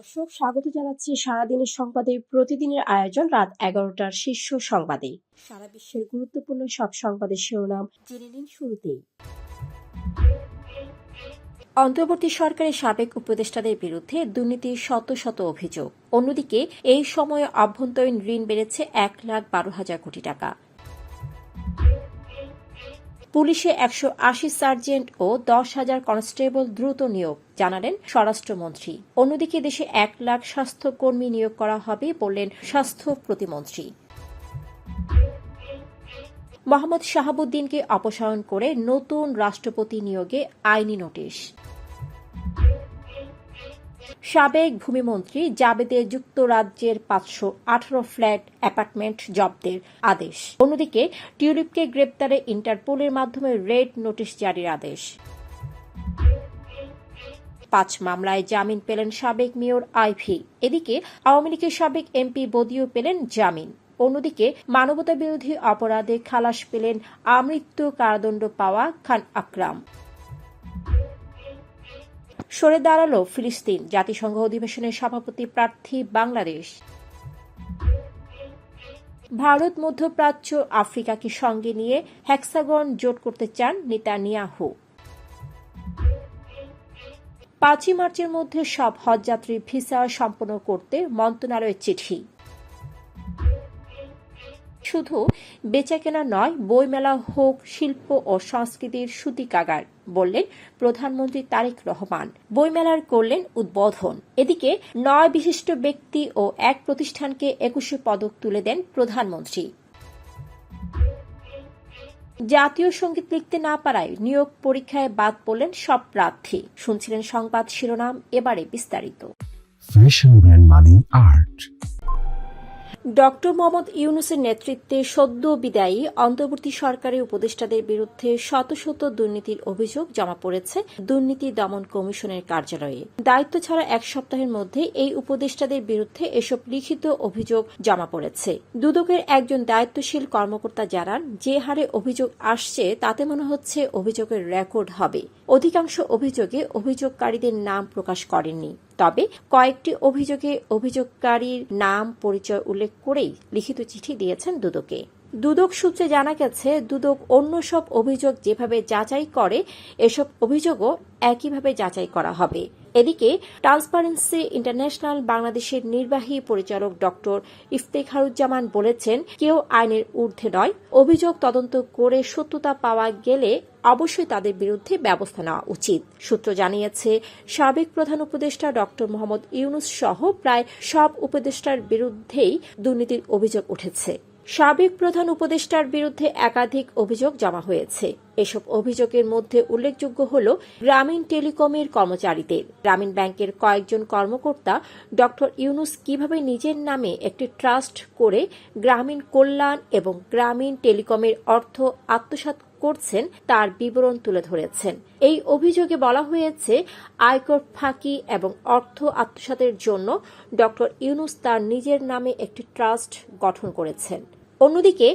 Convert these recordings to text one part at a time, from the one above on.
দর্শক, স্বাগত জানাচ্ছি সারাদিনের সংবাদে। প্রতিদিনের আয়োজন রাত 11টার শীর্ষ সংবাদে। সারা বিশ্বের গুরুত্বপূর্ণ সব সংবাদের শিরোনাম জেনে নিন শুরুতেই। অন্তর্বর্তী সরকারের সাবেক উপদেষ্টাদের বিরুদ্ধে দুর্নীতির শত শত অভিযোগ। অন্যদিকে এই সময়ে অভ্যন্তরীণ ঋণ বেড়েছে 1,12,000 কোটি টাকা। পুলিশে 180 সার্জেন্ট ও 10,000 কনস্টেবল দ্রুত নিয়োগ, জানালেন স্বরাষ্ট্রমন্ত্রী। অন্যদিকে দেশে 1 লাখ স্বাস্থ্যকর্মী নিয়োগ করা হবে বললেন স্বাস্থ্য প্রতিমন্ত্রী। মোহাম্মদ শাহাবুদ্দিনকে অপসারণ করে নতুন রাষ্ট্রপতি নিয়োগে আইনি নোটিশ। সাবেক ভূমিমন্ত্রী জাবেদের যুক্তরাজ্যের 518 ফ্ল্যাট অ্যাপার্টমেন্ট জব্দের আদেশ। অন্যদিকে টিউলিপকে গ্রেপ্তারে ইন্টারপোলের মাধ্যমে রেড নোটিশ জারির আদেশ। 5 মামলায় জামিন পেলেন সাবেক মেয়র আইভি। এদিকে আওয়ামী লীগের সাবেক এমপি বদিও পেলেন জামিন। অন্যদিকে মানবতাবিরোধী অপরাধে খালাস পেলেন আমৃত্যু কারাদণ্ড পাওয়া খান আকরাম। সরে দাঁড়াল ফিলিস্তিন, জাতিসংঘ অধিবেশনের সভাপতি প্রার্থী বাংলাদেশ। ভারত মধ্যপ্রাচ্য আফ্রিকাকে সঙ্গে নিয়ে হেক্সাগন জোট করতে চান নেতানিয়াহু। 5 মার্চের মধ্যে সব হজযাত্রীর ভিসা সম্পন্ন করতে মন্ত্রণালয়ের চিঠি। শুধু বেচাকেনা নয়, বইমেলা হোক শিল্প ও সংস্কৃতির সূতিকাগার, বললেন প্রধানমন্ত্রী তারেক রহমান। বইমেলার করলেন উদ্বোধন। এদিকে 9 বিশিষ্ট ব্যক্তি ও 1 প্রতিষ্ঠানকে 21 পদক তুলে দেন প্রধানমন্ত্রী। জাতীয় সঙ্গীত লিখতে না পারায় নিয়োগ পরীক্ষায় বাদ পড়লেন সব প্রার্থী। শুনছিলেন সংবাদ শিরোনাম, এবারে বিস্তারিত। ফ্যাশন ব্র্যান্ড মানে আর্ট। ডক্টর মোহাম্মদ ইউনূসের নেতৃত্বে সদ্য বিদায়ী অন্তর্বর্তী সরকারের উপদেষ্টাদের বিরুদ্ধে শত শত দুর্নীতির অভিযোগ জমা পড়েছে দুর্নীতি দমন কমিশনের কার্যালয়ে। দায়িত্ব ছাড়া 1 সপ্তাহের মধ্যে এই উপদেষ্টাদের বিরুদ্ধে এসব লিখিত অভিযোগ জমা পড়েছে। দুদকের একজন দায়িত্বশীল কর্মকর্তা জানান, যে হারে অভিযোগ আসছে তাতে মনে হচ্ছে অভিযোগের রেকর্ড হবে। অধিকাংশ অভিযোগে অভিযোগকারীদের নাম প্রকাশ করেননি, তবে কয়েকটি অভিযোগে অভিযোগকারীর নাম পরিচয় উল্লেখ করেই লিখিত চিঠি দিয়েছেন দুদকে। দুদক সূত্রে জানা গেছে, দুদক অন্য সব অভিযোগ যেভাবে যাচাই করে এসব অভিযোগও একইভাবে যাচাই করা হবে। এদিকে ট্রান্সপারেন্সি ইন্টারন্যাশনাল বাংলাদেশের নির্বাহী পরিচালক ডক্টর ইফতেখারুজ্জামান বলেছেন, কেউ আইনের ঊর্ধ্বে নয়। অভিযোগ তদন্ত করে সত্যতা পাওয়া গেলে অবশ্যই তাদের বিরুদ্ধে ব্যবস্থা নেওয়া উচিত। সূত্র জানিয়েছে, সাবেক প্রধান উপদেষ্টা ডক্টর মোহাম্মদ ইউনূস সহ প্রায় সব উপদেষ্টার বিরুদ্ধেই দুর্নীতির অভিযোগ উঠেছে। সাবেক প্রধান উপদেষ্টার বিরুদ্ধে একাধিক অভিযোগ জমা হয়েছে। এসব অভিযোগের মধ্যে উল্লেখযোগ্য হল গ্রামীণ টেলিকমের কর্মচারীদের। গ্রামীণ ব্যাংকের কয়েকজন কর্মকর্তা ডক্টর ইউনূস কিভাবে নিজের নামে একটি ট্রাস্ট করে গ্রামীণ কল্যাণ এবং গ্রামীণ টেলিকমের অর্থ আত্মসাৎ করছেন তার বিবরণ তুলে ধরেছেন। এই অভিযোগে বলা হয়েছে, আয়কর ফাঁকি এবং অর্থ আত্মসাতের জন্য ডক্টর ইউনূস তার নিজের নামে একটি ট্রাস্ট গঠন করেছেন। অন্যদিকে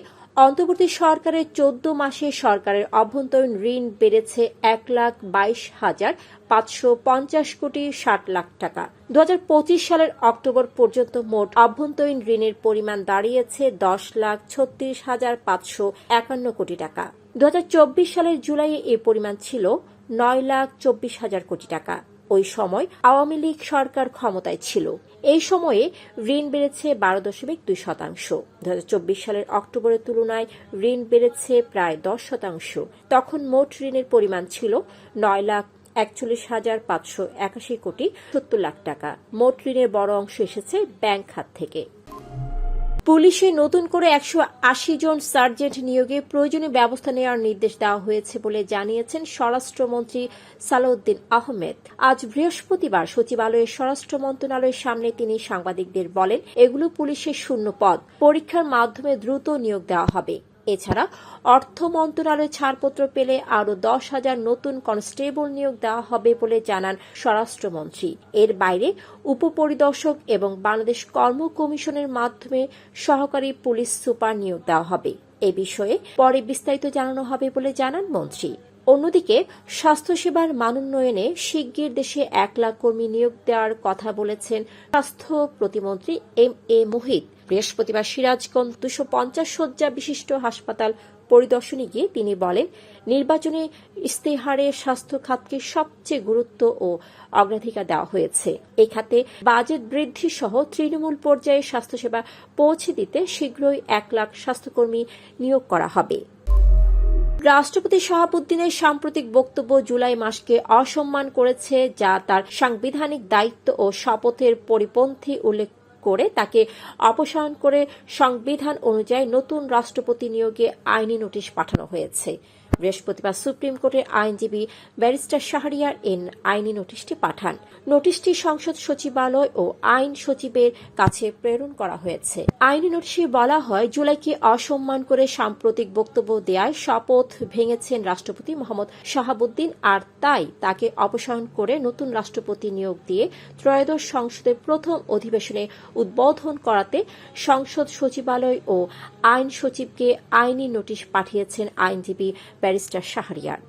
অন্তর্বর্তী সরকারের 14 মাসে সরকারের অভ্যন্তরীণ ঋণ বেড়েছে 1,22,550 কোটি 60 লাখ টাকা। 2025 সালের অক্টোবর পর্যন্ত মোট অভ্যন্তরীণ ঋণের পরিমাণ দাঁড়িয়েছে 10,36,551 কোটি টাকা। 2024 সালের জুলাইয়ে এ পরিমাণ ছিল 9,24,000 কোটি টাকা। ওই সময় আওয়ামী লীগ সরকার ক্ষমতায় ছিল। এই সময়ে ঋণ বেড়েছে 12.2%। 2024 সালের অক্টোবরের তুলনায় ঋণ বেড়েছে প্রায় 10%। তখন মোট ঋণের পরিমাণ ছিল 9,41,581 কোটি 70 লাখ টাকা। মোট ঋণের বড় অংশ এসেছে ব্যাংক খাত থেকে। পুলিশে নতুন করে 180 জন সার্জেন্ট নিয়োগে প্রয়োজনীয় ব্যবস্থা নেওয়ার নির্দেশ দেওয়া হয়েছে বলে জানিয়েছেন স্বরাষ্ট্রমন্ত্রী সালাউদ্দিন আহমেদ। আজ বৃহস্পতিবার সচিবালয়ের স্বরাষ্ট্র মন্ত্রণালয়ের সামনে তিনি সাংবাদিকদের বলেন, এগুলো পুলিশের শূন্য পদ, পরীক্ষার মাধ্যমে দ্রুত নিয়োগ দেওয়া হবে। এছাড়া অর্থ মন্ত্রণালয় ছাড়পত্র পেলে আরও 10,000 নতুন কনস্টেবল নিয়োগ দেওয়া হবে বলে জানান স্বরাষ্ট্রমন্ত্রী। এর বাইরে উপপরিদর্শক এবং বাংলাদেশ কর্ম কমিশনের মাধ্যমে সহকারী পুলিশ সুপার নিয়োগ দেওয়া হবে। এ বিষয়ে পরে বিস্তারিত জানানো হবে বলে জানান মন্ত্রী। অন্যদিকে স্বাস্থ্যসেবার মানোন্নয়নে শিগগির দেশে 1 লাখ কর্মী নিয়োগ দেওয়ার কথা বলেছেন স্বাস্থ্য প্রতিমন্ত্রী এম.এ. মুহিত। বৃহস্পতিবার সিরাজগঞ্জ 250 শয্যা বিশিষ্ট হাসপাতাল পরিদর্শনে গিয়ে তিনি বলেন, নির্বাচনে ইস্তেহারে স্বাস্থ্য খাতকে সবচেয়ে গুরুত্ব ও অগ্রাধিকার দেওয়া হয়েছে। এই খাতে বাজেট বৃদ্ধি সহ তৃণমূল পর্যায়ে স্বাস্থ্যসেবা পৌঁছে দিতে শীঘ্রই 1 লাখ স্বাস্থ্যকর্মী নিয়োগ করা হবে। রাষ্ট্রপতি শাহাবুদ্দিনের সাম্প্রতিক বক্তব্য জুলাই মাসকে অসম্মান করেছে, যা তার সাংবিধানিক দায়িত্ব ও শপথের পরিপন্থী উল্লেখ করে তাকে অপসারণ করে সংবিধান অনুযায়ী নতুন রাষ্ট্রপতি নিয়োগে আইনি নোটিশ পাঠানো হয়েছে। বৃহস্পতিবার সুপ্রিম কোর্টের আইনজীবী ব্যারিস্টার শাহরিয়ার আইনি নোটিশটি পাঠান। নোটিশটি সংসদ সচিবালয় ও আইন সচিবের কাছে প্রেরণ করা হয়েছে। আইনি নোটিশে বলা হয়, জুলাইকে অসম্মান করে সাম্প্রতিক বক্তব্য দেয়ায় শপথ ভেঙেছেন রাষ্ট্রপতি মোহাম্মদ শাহাবুদ্দিন, আর তাই তাকে অপসারণ করে নতুন রাষ্ট্রপতি নিয়োগ দিয়ে ত্রয়োদশ সংসদের প্রথম অধিবেশনে উদ্বোধন করাতে সংসদ সচিবালয় ও আইন সচিবকে আইনি নোটিশ পাঠিয়েছেন আইনজীবী ব্যারিস্টার শাহরিয়ার।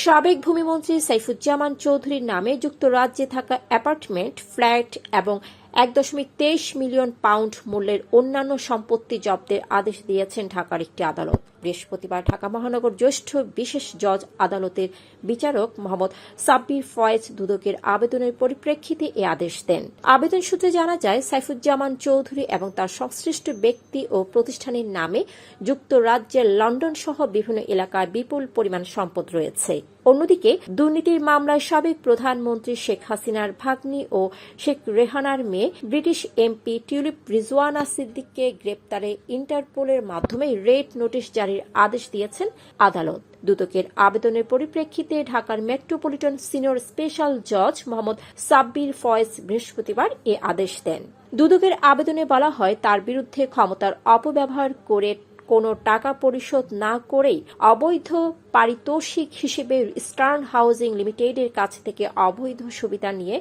সাবেক ভূমিমন্ত্রী সাইফুজ্জামান চৌধুরীর নামে যুক্তরাজ্যে থাকা অ্যাপার্টমেন্ট, ফ্ল্যাট এবং 1.23 মিলিয়ন পাউন্ড মূল্যের অন্যান্য সম্পত্তি জব্দের আদেশ দিয়েছেন ঢাকার একটি আদালত। বৃহস্পতিবার ঢাকা মহানগর জ্যেষ্ঠ বিশেষ জজ আদালতের বিচারক মোহাম্মদ সাব্বির ফয়েজ দুদকের আবেদনের পরিপ্রেক্ষিতে এ আদেশ দেন। আবেদন সূত্রে জানা যায়, সাইফুজ্জামান চৌধুরী এবং তার সংশ্লিষ্ট ব্যক্তি ও প্রতিষ্ঠানের নামে যুক্তরাজ্যের লন্ডন সহ বিভিন্ন এলাকায় বিপুল পরিমাণ সম্পদ রয়েছে। অন্যদিকে দুর্নীতির মামলায় সাবেক প্রধানমন্ত্রী শেখ হাসিনার ভাগ্নি ও শেখ রেহানার মেয়ে ব্রিটিশ এমপি টিউলিপ রিজওয়ানা সিদ্দিককে গ্রেপ্তারে ইন্টারপোলের মাধ্যমে রেড নোটিশ জারির আদেশ দিয়েছেন আদালত। দুদকের আবেদনের পরিপ্রেক্ষিতে ঢাকার মেট্রোপলিটন সিনিয়র স্পেশাল জজ মোহাম্মদ সাব্বির ফয়েজ বৃহস্পতিবার এ আদেশ দেন। দুদকের আবেদনে বলা হয়, তার বিরুদ্ধে ক্ষমতার অপব্যবহার করে কোনো টাকা পরিশোধ না করেই অবৈধ পারিতোষিক হিসেবে ইস্টার্ন হাউজিং লিমিটেডের কাছ থেকে অবৈধ সুবিধা নিয়ে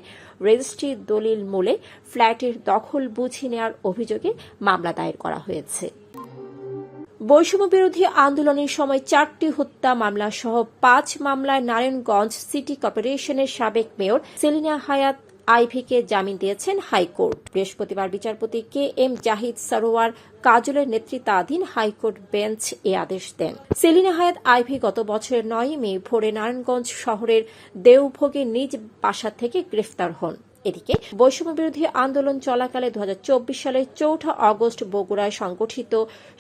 রেজিস্ট্রি দলিল মূলে ফ্ল্যাটের দখল বুঝে নেওয়ার অভিযোগে মামলা দায়ের করা হয়েছে। বৈষম্য বিরোধী আন্দোলনের সময় 4টি হত্যা মামলা সহ 5 মামলায় নারায়ণগঞ্জ সিটি কর্পোরেশনের সাবেক মেয়র সেলিনা হায়াত আইভিকে জামিন দিয়েছেন হাইকোর্ট। বৃহস্পতিবার বিচারপতি কে.এম. জাহিদ সরোয়ার কাজলের নেতৃত্বাধীন হাইকোর্ট বেঞ্চ এ আদেশ দেন। সেলিনা হায়াত আইভি গত বছরের 9 মে ভোরে নারায়ণগঞ্জ শহরের দেওভোগে নিজ বাসা থেকে গ্রেফতার হন। এদিকে বৈষম্য বিরোধী আন্দোলন চলাকালে 2024 সালের 4 আগস্ট বগুড়ায় সংগঠিত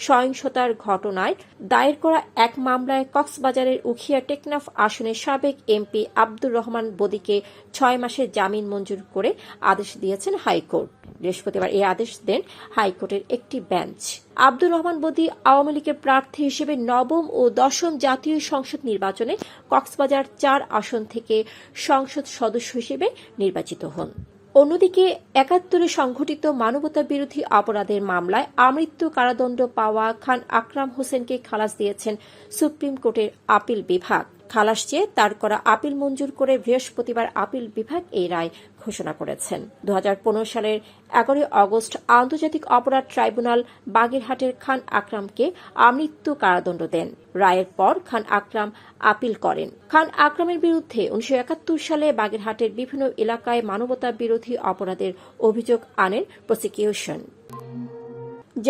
সহিংসতার ঘটনায় দায়ের করা এক মামলায় কক্সবাজারের উখিয়া টেকনাফ আসনের সাবেক এমপি আব্দুর রহমান বদিকে 6 মাসের জামিন মঞ্জুর করে আদেশ দিয়েছেন হাইকোর্ট। বৃহস্পতিবার এই আদেশ দেন হাইকোর্টের একটি বেঞ্চ। আব্দুর রহমান বদি আওয়ামী লীগের প্রার্থী হিসেবে 9ম ও 10ম জাতীয় সংসদ নির্বাচনে কক্সবাজার 4 আসন থেকে সংসদ সদস্য হিসেবে নির্বাচিত হন। অন্যদিকে 71 সংঘটিত মানবতা বিরোধী অপরাধের মামলায় আমৃত্যু কারাদণ্ড পাওয়া খান আকরাম হোসেনকে খালাস দিয়েছেন সুপ্রিম কোর্টের আপিল বিভাগ। খালাস চেয়ে তার করা আপিল মঞ্জুর করে বৃহস্পতিবার আপিল বিভাগ এই রায় ঘোষণা করেছেন। 2015 সালের 11 আগস্ট আন্তর্জাতিক অপরাধ ট্রাইব্যুনাল বাগেরহাটের খান আকরামকে আমৃত্যু কারাদণ্ড দেন। রায়ের পর খান আকরাম আপিল করেন। খান আকরামের বিরুদ্ধে 1971 সালে বাগেরহাটের বিভিন্ন এলাকায় মানবতা বিরোধী অপরাধের অভিযোগ আনেন প্রসিকিউশন।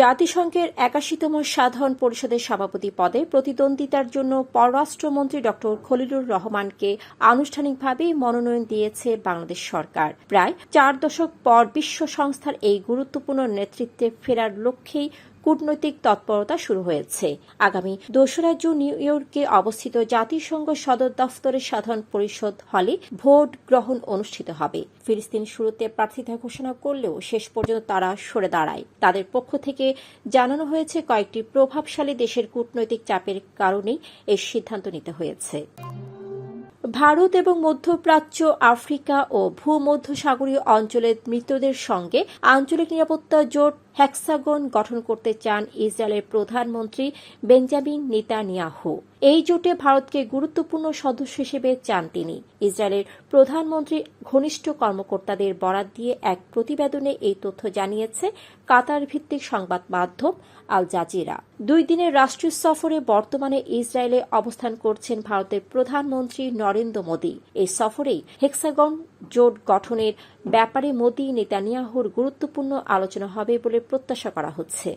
জাতিসংঘের 81তম সাধারণ পরিষদের সভাপতি পদে প্রতিদ্বন্দ্বিতার জন্য পররাষ্ট্রমন্ত্রী ড খলিলুর রহমানকে আনুষ্ঠানিকভাবে মনোনয়ন দিয়েছে বাংলাদেশ সরকার। প্রায় 4 দশক পর বিশ্ব সংস্থার এই গুরুত্বপূর্ণ নেতৃত্বে ফেরার লক্ষ্যেই কূটনৈতিক তৎপরতা শুরু হয়েছে। আগামী 2রা জুন নিউ ইয়র্কে অবস্থিত জাতিসংঘ সদর দফতরের সাধারণ পরিষদ হলে ভোট গ্রহণ অনুষ্ঠিত হবে। ফিলিস্তিন শুরুতে প্রার্থিতা ঘোষণা করলেও শেষ পর্যন্ত তারা সরে দাঁড়ায়। তাদের পক্ষ থেকে জানানো হয়েছে, কয়েকটি প্রভাবশালী দেশের কূটনৈতিক চাপের কারণেই এই সিদ্ধান্ত নিতে হয়েছে। ভারত এবং মধ্যপ্রাচ্য, আফ্রিকা ও ভূমধ্যসাগরীয় অঞ্চলের মিত্রদের সঙ্গে আঞ্চলিক নিরাপত্তা জোট হেক্সাগন গঠন করতে চান ইসরায়েলের প্রধানমন্ত্রী বেঞ্জামিন নেতানিয়াহু। এই জোটে ভারতকে গুরুত্বপূর্ণ সদস্য হিসেবে চান তিনি। ইসরায়েলের প্রধানমন্ত্রীর ঘনিষ্ঠ কর্মকর্তাদের বরাত দিয়ে এক প্রতিবেদনে এই তথ্য জানিয়েছে কাতার ভিত্তিক সংবাদ মাধ্যম আল জাজিরা। 2 দিনের রাষ্ট্রীয় সফরে বর্তমানে ইসরায়েলে অবস্থান করছেন ভারতের প্রধানমন্ত্রী নরেন্দ্র মোদী। এই সফরেই হেক্সাগন জোট গঠনের ব্যাপারে মোদী নেতানিয়াহুর গুরুত্বপূর্ণ আলোচনা হবে বলে প্রত্যাশা করা হচ্ছে।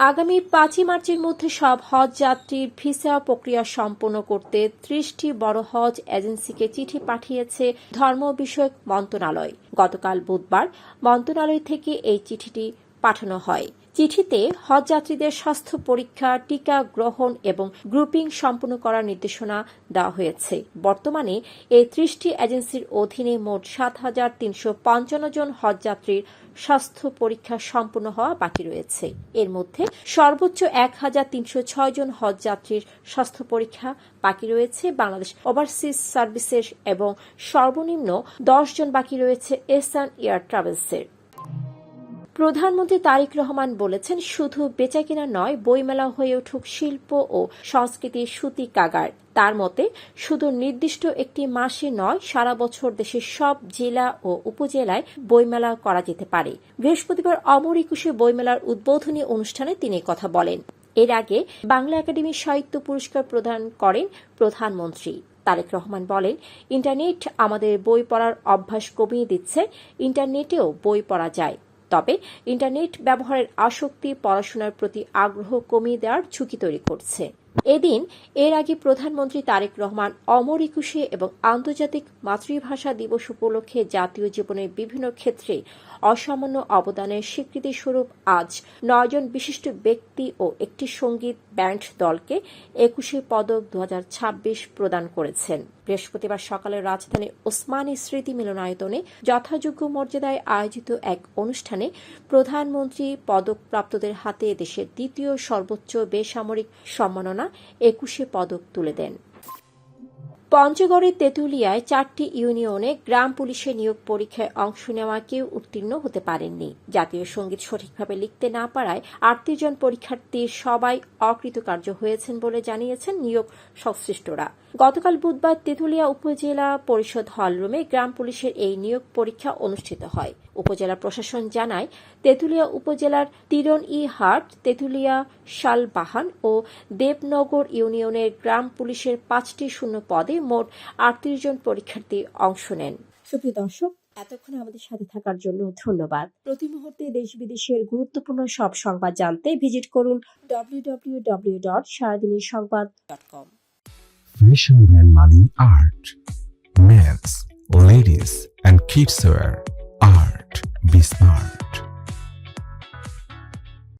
আগামী 5 মার্চের মধ্যে সব হজ যাত্রীর ভিসা প্রক্রিয়া সম্পন্ন করতে 30টি বড় হজ এজেন্সিকে চিঠি পাঠিয়েছে ধর্ম বিষয়ক মন্ত্রণালয়। গতকাল বুধবার মন্ত্রণালয় থেকে এই চিঠিটি পাঠানো হয়। চিঠিতে হজ যাত্রীদের স্বাস্থ্য পরীক্ষা, টিকা গ্রহণ এবং গ্রুপিং সম্পন্ন করার নির্দেশনা দেওয়া হয়েছে। বর্তমানে এই 30টি এজেন্সির অধীনে মোট 7,355 জন হজ যাত্রীর স্বাস্থ্য পরীক্ষা সম্পূর্ণ হওয়া বাকি রয়েছে। এর মধ্যে সর্বোচ্চ 1,306 জন হজ যাত্রীর স্বাস্থ্য পরীক্ষা বাকি রয়েছে বাংলাদেশ ওভারসিজ সার্ভিসের এবং সর্বনিম্ন 10 জন বাকি রয়েছে এহসান এয়ার ট্রাভেলসের। প্রধানমন্ত্রী তারেক রহমান বলেছেন, শুধু বেচাকেনা নয়, বইমেলা হয়ে উঠুক শিল্প ও সংস্কৃতির সুতি কাগার। তার মতে শুধু নির্দিষ্ট একটি মাসে নয়, সারা বছর দেশের সব জেলা ও উপজেলায় বইমেলা করা যেতে পারে। বৃহস্পতিবার অমর একুশে বইমেলার উদ্বোধনী অনুষ্ঠানে তিনি কথা বলেন। এর আগে বাংলা একাডেমি সাহিত্য পুরস্কার প্রদান করেন প্রধানমন্ত্রী। তারেক রহমান বলেন, ইন্টারনেট আমাদের বই পড়ার অভ্যাস কমিয়ে দিচ্ছে। ইন্টারনেটেও বই পড়া যায়, তবে ইন্টারনেট ব্যবহারের আসক্তি পড়াশোনার প্রতি আগ্রহ কমিয়ে দেওয়ার ঝুঁকি তৈরি করছে। এর আগে প্রধানমন্ত্রী তারেক রহমান অমর একুশে এবং আন্তর্জাতিক মাতৃভাষা দিবস উপলক্ষে জাতীয় জীবনের বিভিন্ন ক্ষেত্রে অসামান্য অবদানের স্বীকৃতিস্বরূপ আজ 9 জন বিশিষ্ট ব্যক্তি ও একটি সঙ্গীত ব্যান্ড দলকে 21 পদক 2026 প্রদান করেছেন। বৃহস্পতিবার সকালে রাজধানীর ওসমানী স্মৃতি মিলনায়তনে যথাযোগ্য মর্যাদায় আয়োজিত এক অনুষ্ঠানে প্রধানমন্ত্রী পদকপ্রাপ্তদের হাতে দেশের দ্বিতীয় সর্বোচ্চ বেসামরিক সম্মাননা 21 পদক তুলে দেন। পঞ্চগড়ের তেঁতুলিয়ায় 4টি ইউনিয়নে গ্রাম পুলিশের নিয়োগ পরীক্ষায় অংশ নেওয়া কেউ উত্তীর্ণ হতে পারেননি। জাতীয় সঙ্গীত সঠিকভাবে লিখতে না পারায় 38 জন পরীক্ষার্থীর সবাই অকৃতকার্য হয়েছেন বলে জানিয়েছেন নিয়োগ সংশ্লিষ্টরা। গতকাল বুধবার তেঁতুলিয়া উপজেলা পরিষদ হলরুমে গ্রাম পুলিশের এই নিয়োগ পরীক্ষা অনুষ্ঠিত হয়। উপজেলা প্রশাসন জানায়, তেঁতুলিয়া উপজেলার তিরন-ই-হাট, তেঁতুলিয়া, শালবাহান ও দেবনগর ইউনিয়নের গ্রাম পুলিশের 5টি শূন্য পদে মোট 38 জন পরীক্ষার্থী অংশ নেন। সুপ্রিয় দর্শক, এতক্ষণ আমাদের সাথে থাকার জন্য ধন্যবাদ। প্রতি মুহূর্তে দেশ বিদেশের গুরুত্বপূর্ণ সব সংবাদ জানতে ভিজিট করুন www.saradinissangbad.com। Fashion brand Mali Art. Men's, ladies, and kids wear. Art. Be smart.